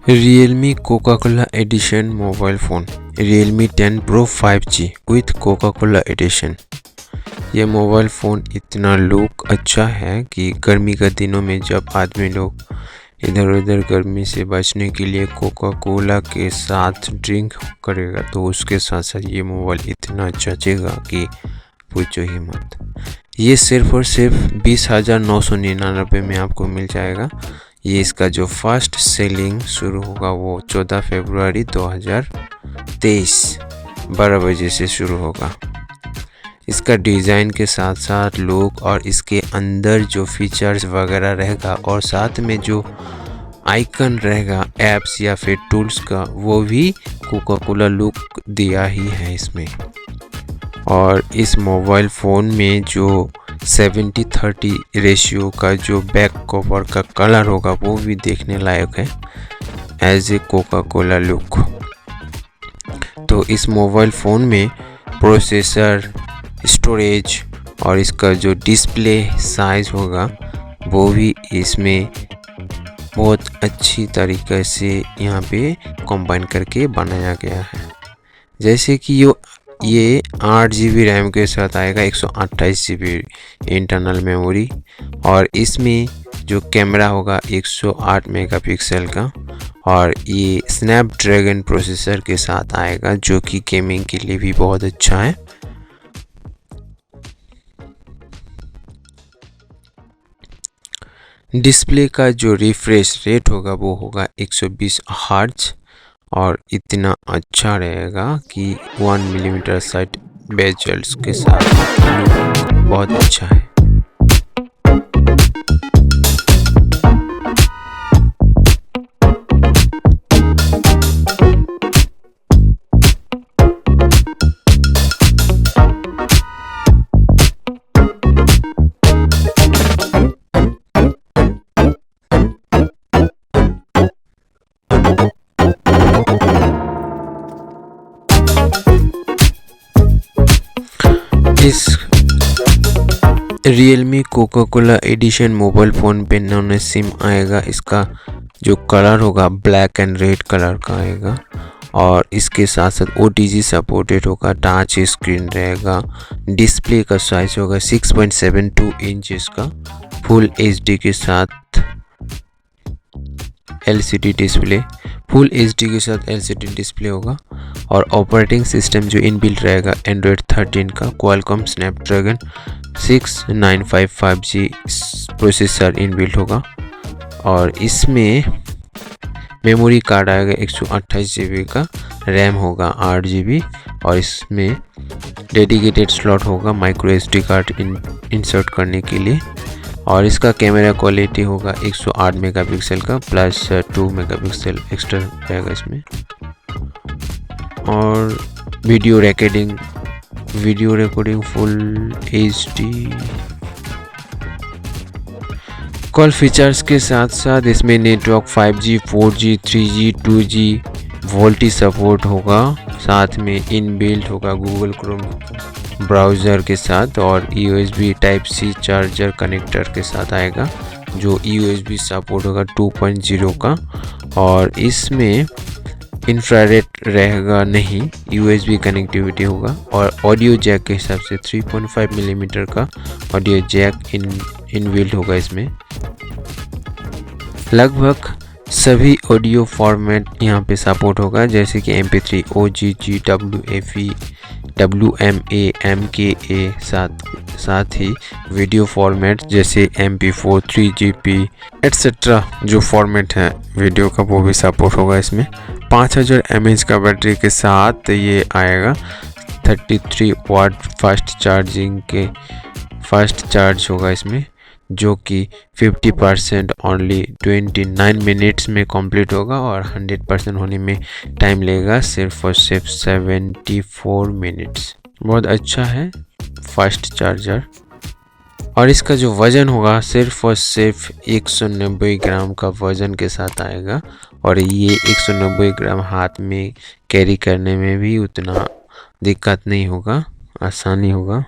Realme Coca-Cola Edition mobile phone Realme 10 Pro 5G with Coca-Cola Edition। ये mobile phone इतना look अच्छा है कि गर्मी के दिनों में जब आदमी लोग इधर उधर गर्मी से बचने के लिए कोका कोला के साथ ड्रिंक करेगा तो उसके साथ साथ ये मोबाइल इतना जचेगा कि पूछो ही मत। ये सिर्फ और सिर्फ 20,999 में आपको मिल जाएगा। ये इसका जो फर्स्ट सेलिंग शुरू होगा वो 14 फरवरी 2023 12 बजे से शुरू होगा। इसका डिज़ाइन के साथ साथ लुक और इसके अंदर जो फीचर्स वगैरह रहेगा और साथ में जो आइकन रहेगा ऐप्स या फिर टूल्स का वो भी कोका कोला लुक दिया ही है इसमें। और इस मोबाइल फ़ोन में जो 70-30 रेशियो का जो बैक कवर का कलर होगा वो भी देखने लायक है as a Coca Cola look. तो इस मोबाइल फ़ोन में प्रोसेसर, स्टोरेज और इसका जो डिस्प्ले साइज़ होगा वो भी इसमें बहुत अच्छी तरीके से यहाँ पे कंबाइन करके बनाया गया है। जैसे कि ये 8 GB रैम के साथ आएगा, 128 GB इंटरनल मेमोरी और इसमें जो कैमरा होगा 108 मेगापिक्सल का और ये स्नैपड्रैगन प्रोसेसर के साथ आएगा जो कि गेमिंग के लिए भी बहुत अच्छा है। डिस्प्ले का जो रिफ्रेश रेट होगा वो होगा 120 हर्ट्ज और इतना अच्छा रहेगा कि 1 मिलीमीटर साइड बेजल्स के साथ बहुत अच्छा है। इस Realme Coca Cola edition mobile phone पे नॉन सिम आएगा। इसका जो कलर होगा ब्लैक एंड रेड कलर का आएगा और इसके साथ साथ OTG सपोर्टेड होगा, टच स्क्रीन रहेगा, डिस्प्ले का साइज होगा 6.72 इंचेस का, फुल HD के साथ LCD डिस्प्ले, फुल HD के साथ LCD डिस्प्ले होगा और ऑपरेटिंग सिस्टम जो इनबिल्ट रहेगा एंड्रॉयड 13 का, Qualcomm Snapdragon 6955G processor inbuilt होगा और इसमें मेमोरी कार्ड आएगा 128 GB का, रैम होगा 8 GB और इसमें डेडिकेटेड स्लॉट होगा माइक्रो SD कार्ड इंसर्ट करने के लिए और इसका कैमरा क्वालिटी होगा 108 मेगापिक्सल का प्लस 2 मेगापिक्सल एक्स्ट्रा रहेगा इसमें और video recording full HD। Call features के साथ साथ इसमें network 5G 4G 3G 2G VoLTE support होगा, साथ में इनबिल्ट होगा गूगल क्रोम ब्राउज़र के साथ और USB Type-C चार्जर कनेक्टर के साथ आएगा जो USB सपोर्ट होगा 2.0 का और इसमें इंफ्रारेड रहेगा नहीं, USB कनेक्टिविटी होगा और ऑडियो जैक के हिसाब से 3.5 मिलीमीटर का ऑडियो जैक इनबिल्ट होगा इसमें। लगभग सभी ऑडियो फॉर्मेट यहाँ पे सपोर्ट होगा जैसे कि MP3, OGG, WAV, WMA, MKA, साथ ही वीडियो फॉर्मेट जैसे MP4, 3GP एट्सेट्रा जो फॉर्मेट है वीडियो का वो भी सपोर्ट होगा इसमें। 5000 mAh का बैटरी के साथ ये आएगा। 33 वाट फास्ट चार्ज होगा इसमें जो कि 50% ओनली 29 मिनट्स में कंप्लीट होगा और 100% होने में टाइम लगेगा सिर्फ और सिर्फ 74 मिनट्स। बहुत अच्छा है फास्ट चार्जर और इसका जो वज़न होगा सिर्फ और सिर्फ 190 ग्राम का वज़न के साथ आएगा और ये 190 ग्राम हाथ में कैरी करने में भी उतना दिक्कत नहीं होगा, आसानी होगा।